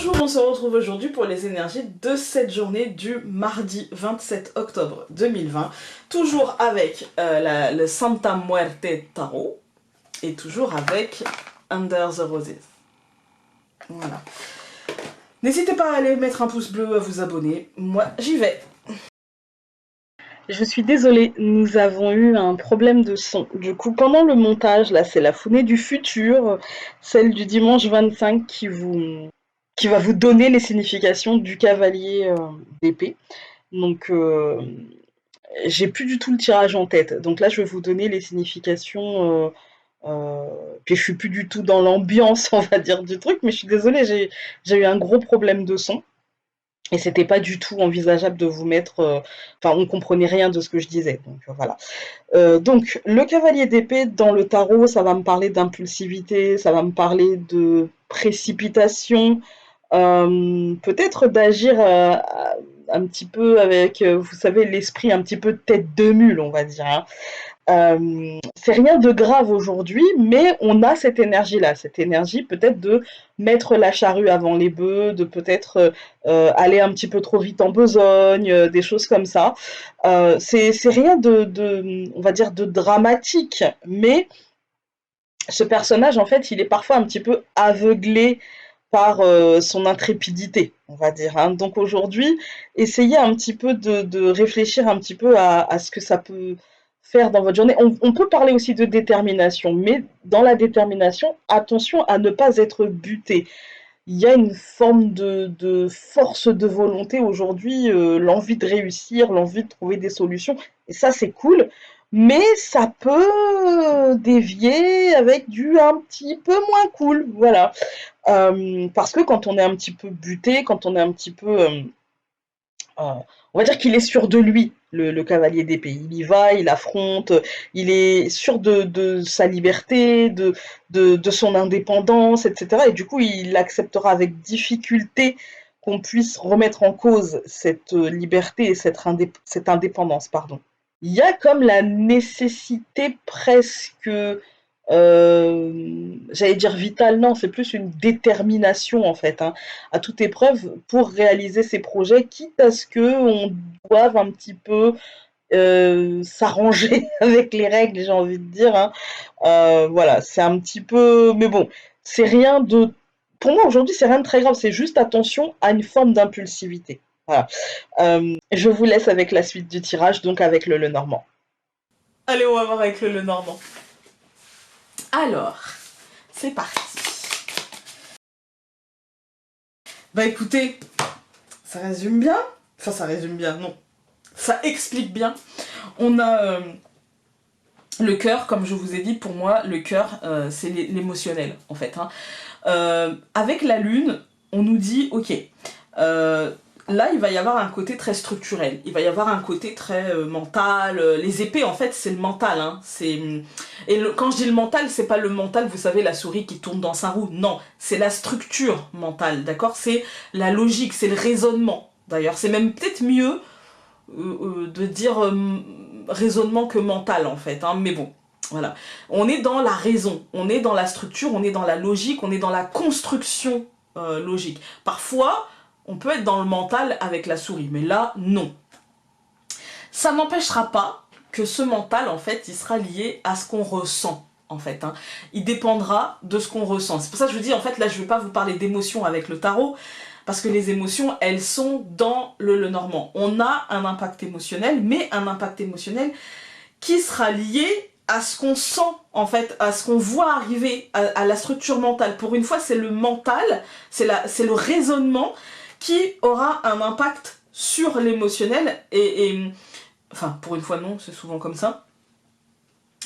Bonjour, on se retrouve aujourd'hui pour les énergies de cette journée du mardi 27 octobre 2020. Toujours avec le Santa Muerte Tarot et toujours avec Under the Roses. Voilà. N'hésitez pas à aller mettre un pouce bleu, à vous abonner. Moi, j'y vais. Je suis désolée, nous avons eu un problème de son. Du coup, pendant le montage, là, c'est la Founée du futur, celle du dimanche 25 qui va vous donner les significations du cavalier d'épée. Donc, j'ai plus du tout le tirage en tête. Donc là, je vais vous donner les significations. Puis je suis plus du tout dans l'ambiance, on va dire, du truc, mais je suis désolée, j'ai eu un gros problème de son. Et c'était pas du tout envisageable de vous mettre. Enfin, on comprenait rien de ce que je disais. Donc voilà. Donc, le cavalier d'épée dans le tarot, ça va me parler d'impulsivité, ça va me parler de précipitation, peut-être d'agir un petit peu avec, vous savez, l'esprit un petit peu tête de mule, on va dire. Hein. C'est rien de grave aujourd'hui, mais on a cette énergie-là, cette énergie peut-être de mettre la charrue avant les bœufs, de peut-être aller un petit peu trop vite en besogne, des choses comme ça. C'est rien on va dire, de dramatique, mais ce personnage, en fait, il est parfois un petit peu aveuglé par son intrépidité, on va dire. Hein. Donc aujourd'hui, essayez un petit peu de réfléchir un petit peu à ce que ça peut faire dans votre journée. On peut parler aussi de détermination, mais dans la détermination, attention à ne pas être buté. Il y a une forme de force de volonté aujourd'hui, l'envie de réussir, l'envie de trouver des solutions, et ça c'est cool, mais ça peut dévier avec du un petit peu moins cool, voilà. Parce que quand on est un petit peu buté, quand on est un petit peu... on va dire qu'il est sûr de lui, le cavalier d'épée. Il y va, il affronte, il est sûr de sa liberté, de son indépendance, etc. Et du coup, il acceptera avec difficulté qu'on puisse remettre en cause cette liberté et cette indépendance, pardon. Il y a comme la nécessité presque, j'allais dire vitale, non, c'est plus une détermination en fait, hein, à toute épreuve pour réaliser ses projets, quitte à ce qu'on doive un petit peu s'arranger avec les règles, j'ai envie de dire. Hein. Voilà, c'est un petit peu... Mais bon, c'est rien de... Pour moi aujourd'hui, c'est rien de très grave, c'est juste attention à une forme d'impulsivité. Voilà. Je vous laisse avec la suite du tirage, donc avec le Lenormand. Allez, on va voir avec le Lenormand. Alors, c'est parti. Bah écoutez, ça résume bien. Enfin, ça résume bien, non. Ça explique bien. On a le cœur, comme je vous ai dit, pour moi, le cœur, c'est l'émotionnel, en fait. Hein. Avec la lune, on nous dit, ok, là, il va y avoir un côté très structurel, il va y avoir un côté très mental. Les épées, en fait, c'est le mental. Hein. Quand je dis le mental, c'est pas le mental, vous savez, la souris qui tourne dans sa roue. Non, c'est la structure mentale, d'accord? C'est la logique, c'est le raisonnement. D'ailleurs, c'est même peut-être mieux de dire raisonnement que mental, en fait. Hein. Mais bon, voilà. On est dans la raison, on est dans la structure, on est dans la logique, on est dans la construction logique. Parfois... on peut être dans le mental avec la souris, mais là, non. Ça n'empêchera pas que ce mental, en fait, il sera lié à ce qu'on ressent, en fait. Hein. Il dépendra de ce qu'on ressent. C'est pour ça que je vous dis, en fait, là, je ne vais pas vous parler d'émotions avec le tarot, parce que les émotions, elles sont dans le Lenormand. On a un impact émotionnel, mais un impact émotionnel qui sera lié à ce qu'on sent, en fait, à ce qu'on voit arriver, à la structure mentale. Pour une fois, c'est le mental, c'est le raisonnement, qui aura un impact sur l'émotionnel, enfin, pour une fois non, c'est souvent comme ça,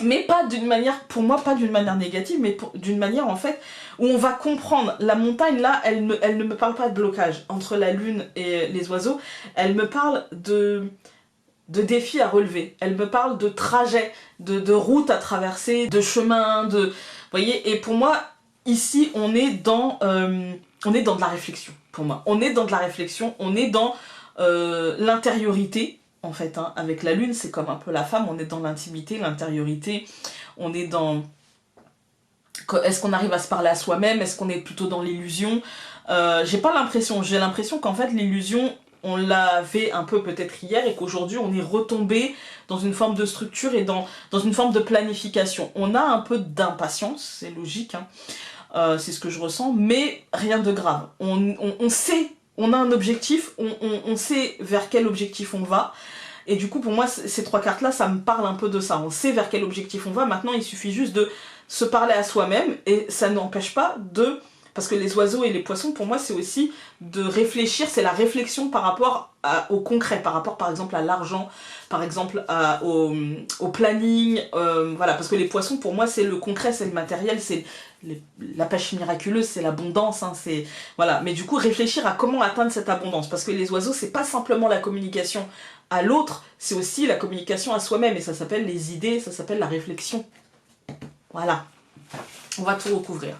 mais pas d'une manière, pour moi, pas d'une manière négative, mais d'une manière, en fait, où on va comprendre. La montagne, là, elle ne me parle pas de blocage entre la lune et les oiseaux, elle me parle de défis à relever, elle me parle de trajets, de routes à traverser, de chemins, vous voyez, et pour moi, ici, on est dans de la réflexion, pour moi. On est dans de la réflexion, on est dans l'intériorité, en fait. Hein. Avec la lune, c'est comme un peu la femme, on est dans l'intimité, l'intériorité, on est dans... Est-ce qu'on arrive à se parler à soi-même? Est-ce qu'on est plutôt dans l'illusion? J'ai pas l'impression, j'ai l'impression qu'en fait l'illusion, on l'avait un peu peut-être hier et qu'aujourd'hui on est retombé dans une forme de structure et dans une forme de planification. On a un peu d'impatience, c'est logique, hein. C'est ce que je ressens, mais rien de grave. On sait, on a un objectif, on sait vers quel objectif on va. Et du coup, pour moi, ces trois cartes-là, ça me parle un peu de ça. On sait vers quel objectif on va. Maintenant, il suffit juste de se parler à soi-même. Et ça n'empêche pas de... Parce que les oiseaux et les poissons, pour moi, c'est aussi de réfléchir. C'est la réflexion par rapport au concret. Par rapport, par exemple, à l'argent. Par exemple, au planning. Voilà, parce que les poissons, pour moi, c'est le concret, c'est le matériel. C'est la pêche miraculeuse, c'est l'abondance. Hein, voilà. Mais du coup, réfléchir à comment atteindre cette abondance. Parce que les oiseaux, c'est pas simplement la communication à l'autre, c'est aussi la communication à soi-même, et ça s'appelle les idées, ça s'appelle la réflexion. Voilà, on va tout recouvrir.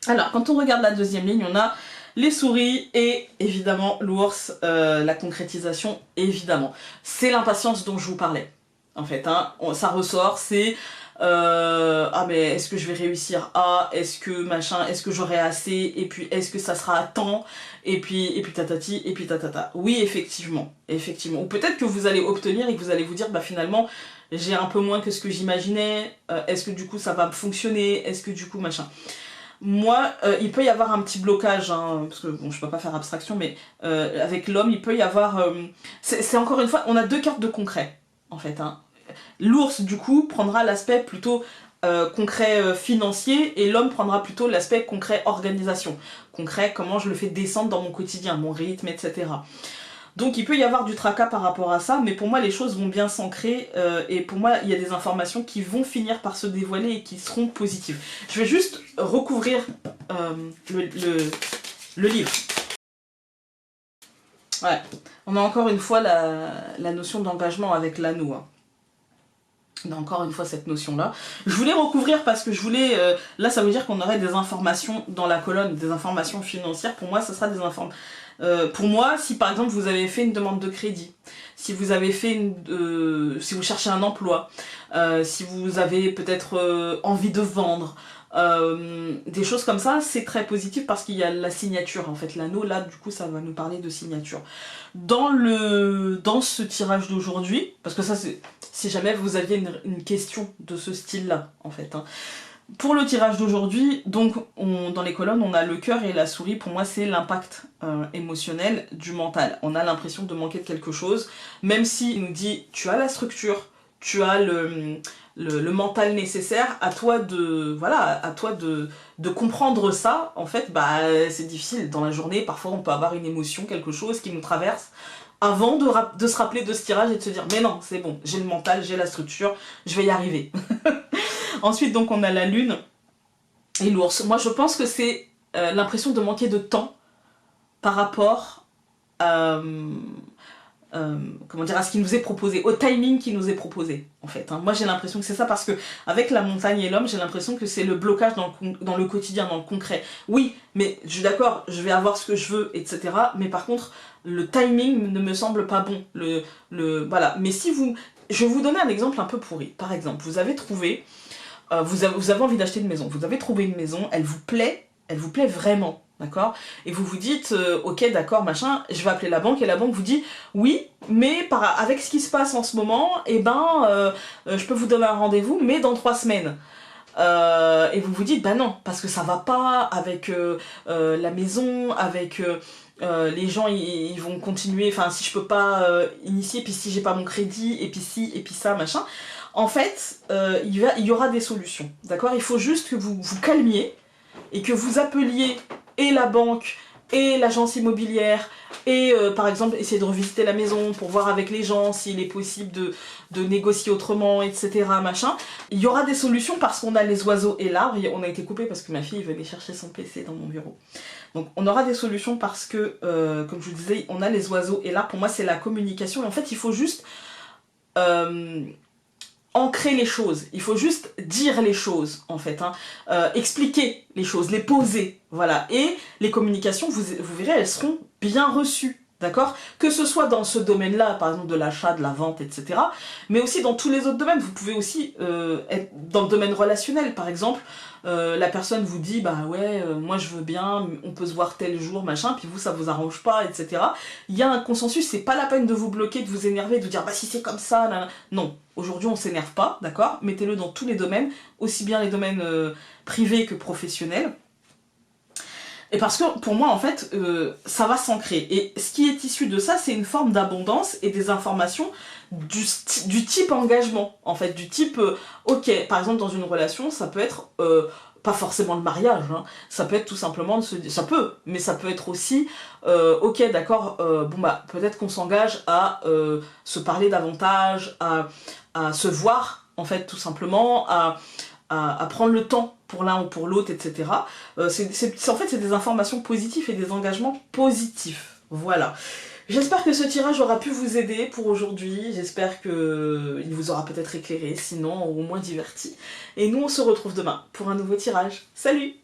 Alors, quand on regarde la deuxième ligne, on a les souris et évidemment l'ours, la concrétisation, évidemment. C'est l'impatience dont je vous parlais, en fait, hein. Ça ressort, c'est... ah mais est-ce que je vais réussir à, est-ce que machin, est-ce que j'aurai assez, et puis est-ce que ça sera à temps, et puis tatati, et puis tatata. Oui, effectivement, ou peut-être que vous allez obtenir et que vous allez vous dire, bah finalement, j'ai un peu moins que ce que j'imaginais, est-ce que du coup ça va fonctionner, est-ce que du coup machin. Moi, il peut y avoir un petit blocage, hein, parce que bon, je peux pas faire abstraction, mais avec l'homme, il peut y avoir... c'est encore une fois, on a deux cartes de concret, en fait, hein. L'ours, du coup, prendra l'aspect plutôt concret financier et l'homme prendra plutôt l'aspect concret organisation. Concret, comment je le fais descendre dans mon quotidien, mon rythme, etc. Donc il peut y avoir du tracas par rapport à ça, mais pour moi les choses vont bien s'ancrer et pour moi il y a des informations qui vont finir par se dévoiler et qui seront positives. Je vais juste recouvrir le livre. Ouais, on a encore une fois la notion d'engagement avec l'anneau, hein. On a encore une fois cette notion-là. Je voulais recouvrir parce que je voulais... là, ça veut dire qu'on aurait des informations dans la colonne, des informations financières. Pour moi, ça sera des informations... pour moi, si par exemple vous avez fait une demande de crédit, si vous avez fait si vous cherchez un emploi, si vous avez peut-être envie de vendre, des choses comme ça, c'est très positif parce qu'il y a la signature, en fait. L'anneau, là, du coup, ça va nous parler de signature. Dans ce tirage d'aujourd'hui, parce que ça, c'est... Si jamais vous aviez une question de ce style-là, en fait, hein. Pour le tirage d'aujourd'hui, donc dans les colonnes, on a le cœur et la souris. Pour moi, c'est l'impact émotionnel du mental. On a l'impression de manquer de quelque chose, même s'il nous dit tu as la structure, tu as le mental nécessaire, à toi de comprendre ça. En fait, bah c'est difficile dans la journée. Parfois, on peut avoir une émotion, quelque chose qui nous traverse, avant de se rappeler de ce tirage et de se dire mais non, c'est bon, j'ai le mental, j'ai la structure, je vais y arriver. Ensuite, donc, on a la lune et l'ours. Moi, je pense que c'est l'impression de manquer de temps par rapport comment dire, à ce qui nous est proposé, au timing qui nous est proposé, en fait, hein. Moi, j'ai l'impression que c'est ça parce que avec la montagne et l'homme, j'ai l'impression que c'est le blocage dans le quotidien, dans le concret. Oui, mais je suis d'accord, je vais avoir ce que je veux, etc. Mais par contre, le timing ne me semble pas bon. Voilà. Mais si vous... Je vais vous donner un exemple un peu pourri. Par exemple, vous avez trouvé... vous avez envie d'acheter une maison. Vous avez trouvé une maison, elle vous plaît vraiment. D'accord? Et vous vous dites, ok, d'accord, machin, je vais appeler la banque, et la banque vous dit, oui, mais avec ce qui se passe en ce moment, eh ben, je peux vous donner un rendez-vous, mais dans 3 semaines. Et vous vous dites, bah non, parce que ça va pas avec la maison, avec les gens, ils vont continuer, enfin, si je peux pas initier, puis si j'ai pas mon crédit, et puis si, et puis ça, machin. En fait, il y aura des solutions, d'accord? Il faut juste que vous vous calmiez, et que vous appeliez et la banque et l'agence immobilière et par exemple essayer de revisiter la maison pour voir avec les gens s'il est possible de négocier autrement, etc. machin. Il y aura des solutions parce qu'on a les oiseaux et l'arbre. On a été coupé parce que ma fille venait chercher son PC dans mon bureau. Donc on aura des solutions parce que, comme je vous disais, on a les oiseaux et l'arbre. Pour moi c'est la communication et en fait il faut juste... ancrer les choses, il faut juste dire les choses en fait, hein. Expliquer les choses, les poser, voilà, et les communications, vous verrez, elles seront bien reçues, D'accord? Que ce soit dans ce domaine-là, par exemple de l'achat, de la vente, etc. Mais aussi dans tous les autres domaines. Vous pouvez aussi être dans le domaine relationnel. Par exemple, la personne vous dit, bah ouais, moi je veux bien, on peut se voir tel jour, machin, puis vous ça vous arrange pas, etc. Il y a un consensus, c'est pas la peine de vous bloquer, de vous énerver, de vous dire, bah si c'est comme ça, là, là. Non. Aujourd'hui on s'énerve pas, d'accord? Mettez-le dans tous les domaines, aussi bien les domaines privés que professionnels. Et parce que pour moi, en fait, ça va s'ancrer. Et ce qui est issu de ça, c'est une forme d'abondance et des informations du type engagement. En fait, du type, ok, par exemple, dans une relation, ça peut être, pas forcément le mariage, hein, ça peut être tout simplement de se dire, ça peut, mais ça peut être aussi, ok, d'accord, bon bah, peut-être qu'on s'engage à se parler davantage, à se voir, en fait, tout simplement, à prendre le temps pour l'un ou pour l'autre, etc. En fait, c'est des informations positives et des engagements positifs. Voilà. J'espère que ce tirage aura pu vous aider pour aujourd'hui. J'espère qu'il vous aura peut-être éclairé, sinon au moins diverti. Et nous, on se retrouve demain pour un nouveau tirage. Salut!